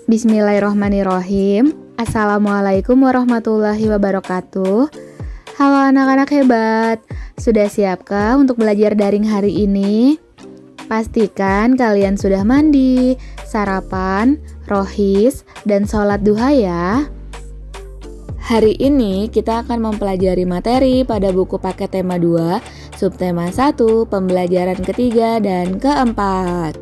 Bismillahirrohmanirrohim. Assalamualaikum warahmatullahi wabarakatuh. Halo anak-anak hebat, sudah siapkah untuk belajar daring hari ini? Pastikan kalian sudah mandi, sarapan, rohis, dan sholat duha ya. Hari ini kita akan mempelajari materi pada buku paket tema 2, subtema 1, pembelajaran ketiga dan keempat.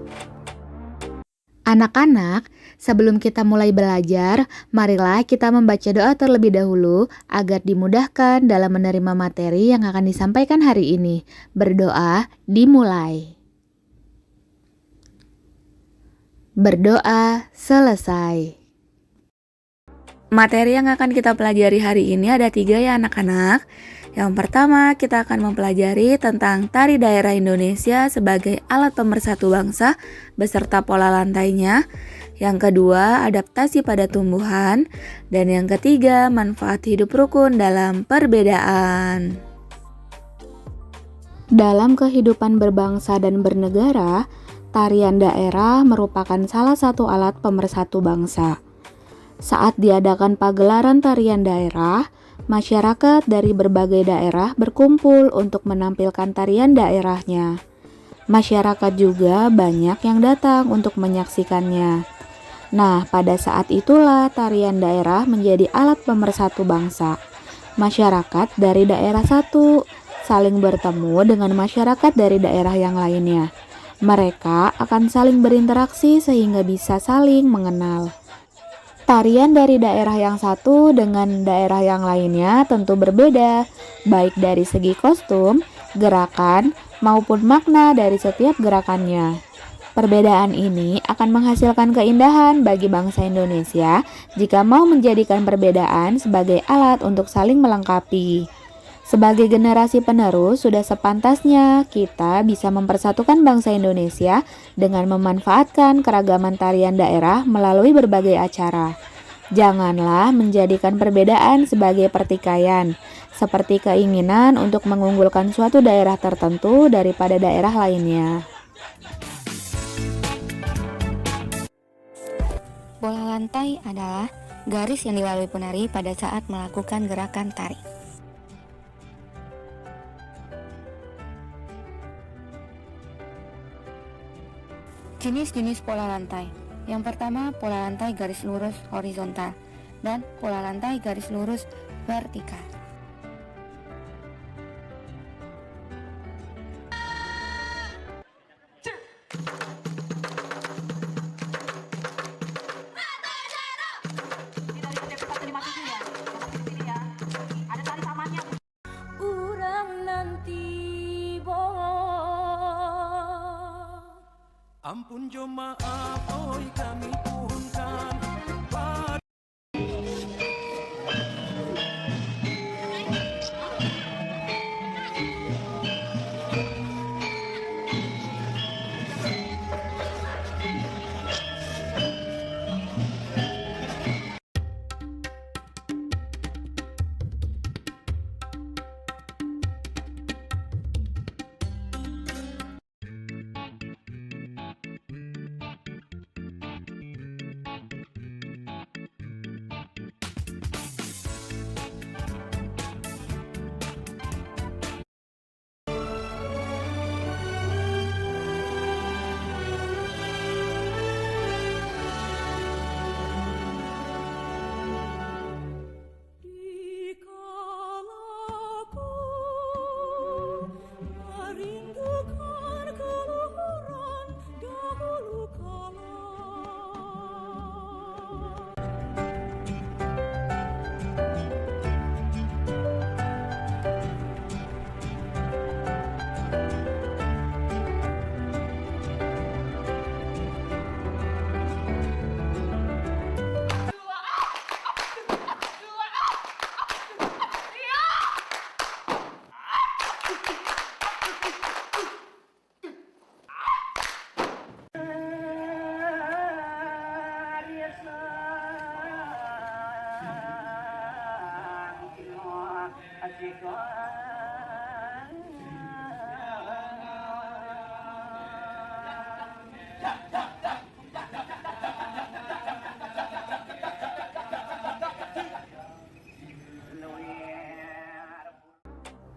Anak-anak, sebelum kita mulai belajar, marilah kita membaca doa terlebih dahulu agar dimudahkan dalam menerima materi yang akan disampaikan hari ini. Berdoa dimulai. Berdoa selesai. Materi yang akan kita pelajari hari ini ada 3 ya anak-anak. Yang pertama, kita akan mempelajari tentang tari daerah Indonesia sebagai alat pemersatu bangsa beserta pola lantainya. Yang kedua, adaptasi pada tumbuhan. Dan yang ketiga, manfaat hidup rukun dalam perbedaan. Dalam kehidupan berbangsa dan bernegara, tarian daerah merupakan salah satu alat pemersatu bangsa. Saat diadakan pagelaran tarian daerah, masyarakat dari berbagai daerah berkumpul untuk menampilkan tarian daerahnya. Masyarakat juga banyak yang datang untuk menyaksikannya. Nah, pada saat itulah tarian daerah menjadi alat pemersatu bangsa. Masyarakat dari daerah satu saling bertemu dengan masyarakat dari daerah yang lainnya. Mereka akan saling berinteraksi sehingga bisa saling mengenal. Tarian dari daerah yang satu dengan daerah yang lainnya tentu berbeda, baik dari segi kostum, gerakan, maupun makna dari setiap gerakannya. Perbedaan ini akan menghasilkan keindahan bagi bangsa Indonesia jika mau menjadikan perbedaan sebagai alat untuk saling melengkapi. Sebagai generasi penerus, sudah sepantasnya kita bisa mempersatukan bangsa Indonesia dengan memanfaatkan keragaman tarian daerah melalui berbagai acara. Janganlah menjadikan perbedaan sebagai pertikaian, seperti keinginan untuk mengunggulkan suatu daerah tertentu daripada daerah lainnya. Bola lantai adalah garis yang dilalui penari pada saat melakukan gerakan tari. Jenis-jenis pola lantai. Yang pertama, pola lantai garis lurus horizontal dan pola lantai garis lurus vertikal. Ampun jemaah, oi kami tuhunkan.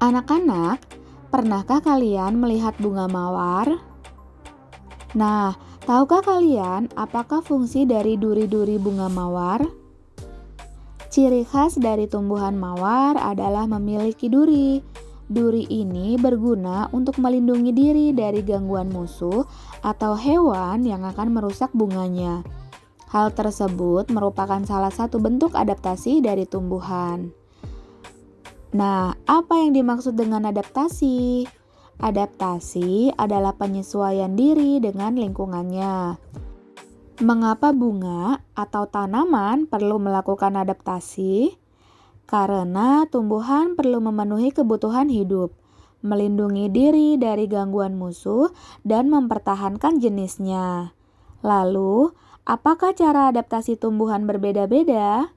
Anak-anak, pernahkah kalian melihat bunga mawar? Nah, tahukah kalian apakah fungsi dari duri-duri bunga mawar? Ciri khas dari tumbuhan mawar adalah memiliki duri. Duri ini berguna untuk melindungi diri dari gangguan musuh atau hewan yang akan merusak bunganya. Hal tersebut merupakan salah satu bentuk adaptasi dari tumbuhan. Nah, apa yang dimaksud dengan adaptasi? Adaptasi adalah penyesuaian diri dengan lingkungannya. Mengapa bunga atau tanaman perlu melakukan adaptasi? Karena tumbuhan perlu memenuhi kebutuhan hidup, melindungi diri dari gangguan musuh, dan mempertahankan jenisnya. Lalu, apakah cara adaptasi tumbuhan berbeda-beda?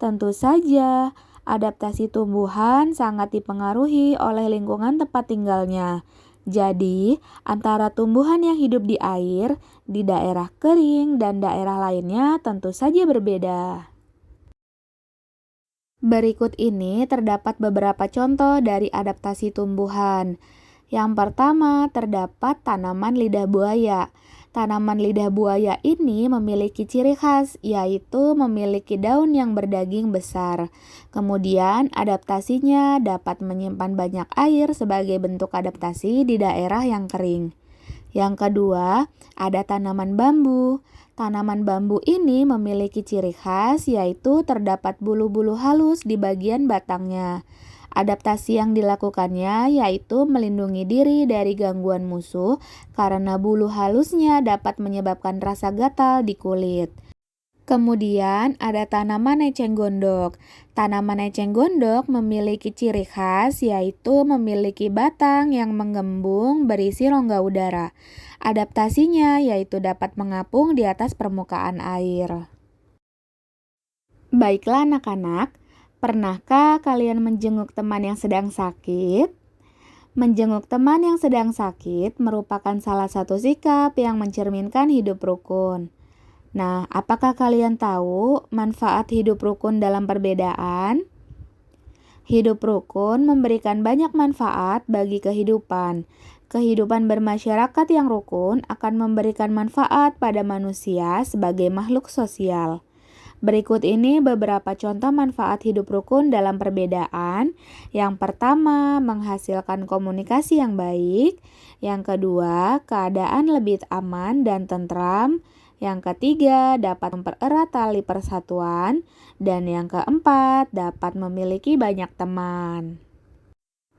Tentu saja, adaptasi tumbuhan sangat dipengaruhi oleh lingkungan tempat tinggalnya. Jadi, antara tumbuhan yang hidup di air, di daerah kering, dan daerah lainnya tentu saja berbeda. Berikut ini terdapat beberapa contoh dari adaptasi tumbuhan. Yang pertama, terdapat tanaman lidah buaya. Tanaman lidah buaya ini memiliki ciri khas, yaitu memiliki daun yang berdaging besar. Kemudian, adaptasinya dapat menyimpan banyak air sebagai bentuk adaptasi di daerah yang kering. Yang kedua, ada tanaman bambu. Tanaman bambu ini memiliki ciri khas, yaitu terdapat bulu-bulu halus di bagian batangnya. Adaptasi yang dilakukannya yaitu melindungi diri dari gangguan musuh karena bulu halusnya dapat menyebabkan rasa gatal di kulit. Kemudian ada tanaman eceng gondok. Tanaman eceng gondok memiliki ciri khas yaitu memiliki batang yang menggembung berisi rongga udara. Adaptasinya yaitu dapat mengapung di atas permukaan air. Baiklah anak-anak, pernahkah kalian menjenguk teman yang sedang sakit? Menjenguk teman yang sedang sakit merupakan salah satu sikap yang mencerminkan hidup rukun. Nah, apakah kalian tahu manfaat hidup rukun dalam perbedaan? Hidup rukun memberikan banyak manfaat bagi kehidupan. Kehidupan bermasyarakat yang rukun akan memberikan manfaat pada manusia sebagai makhluk sosial. Berikut ini beberapa contoh manfaat hidup rukun dalam perbedaan. Yang pertama, menghasilkan komunikasi yang baik. Yang kedua, keadaan lebih aman dan tentram. Yang ketiga, dapat mempererat tali persatuan. Dan yang keempat, dapat memiliki banyak teman.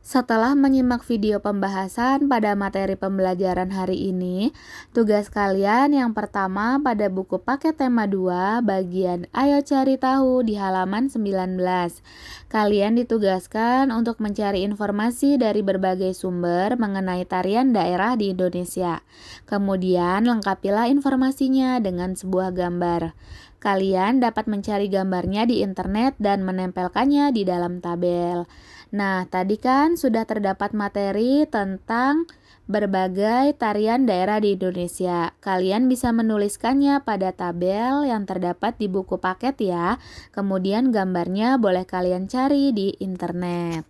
Setelah menyimak video pembahasan pada materi pembelajaran hari ini, tugas kalian yang pertama pada buku paket tema 2 bagian Ayo Cari Tahu di halaman 19. Kalian ditugaskan untuk mencari informasi dari berbagai sumber mengenai tarian daerah di Indonesia. Kemudian lengkapilah informasinya dengan sebuah gambar. Kalian dapat mencari gambarnya di internet dan menempelkannya di dalam tabel. Nah, tadi kan sudah terdapat materi tentang berbagai tarian daerah di Indonesia. Kalian bisa menuliskannya pada tabel yang terdapat di buku paket ya. Kemudian gambarnya boleh kalian cari di internet.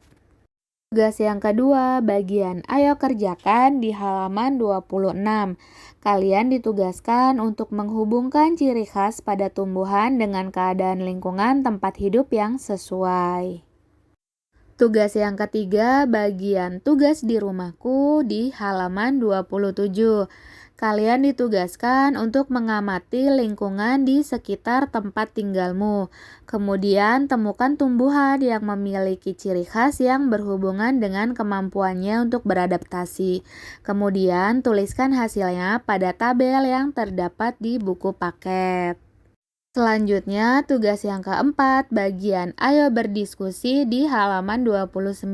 Tugas yang kedua, bagian Ayo Kerjakan di halaman 26. Kalian ditugaskan untuk menghubungkan ciri khas pada tumbuhan dengan keadaan lingkungan tempat hidup yang sesuai. Tugas yang ketiga, bagian tugas di rumahku di halaman 27. Kalian ditugaskan untuk mengamati lingkungan di sekitar tempat tinggalmu. Kemudian temukan tumbuhan yang memiliki ciri khas yang berhubungan dengan kemampuannya untuk beradaptasi. Kemudian tuliskan hasilnya pada tabel yang terdapat di buku paket. Selanjutnya, tugas yang keempat, bagian Ayo Berdiskusi di halaman 29.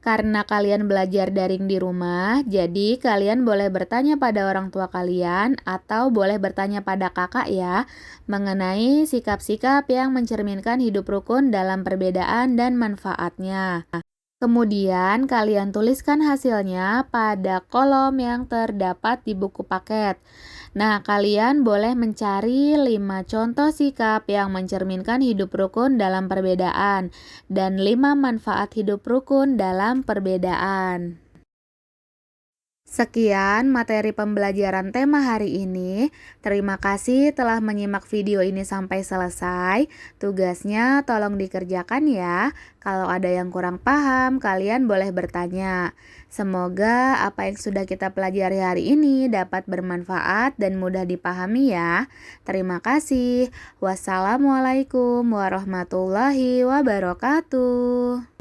Karena kalian belajar daring di rumah, jadi kalian boleh bertanya pada orang tua kalian atau boleh bertanya pada kakak ya, mengenai sikap-sikap yang mencerminkan hidup rukun dalam perbedaan dan manfaatnya. Kemudian kalian tuliskan hasilnya pada kolom yang terdapat di buku paket. Nah, kalian boleh mencari 5 contoh sikap yang mencerminkan hidup rukun dalam perbedaan dan 5 manfaat hidup rukun dalam perbedaan. Sekian materi pembelajaran tema hari ini. Terima kasih telah menyimak video ini sampai selesai. Tugasnya tolong dikerjakan ya. Kalau ada yang kurang paham, kalian boleh bertanya. Semoga apa yang sudah kita pelajari hari ini dapat bermanfaat dan mudah dipahami ya. Terima kasih. Wassalamualaikum warahmatullahi wabarakatuh.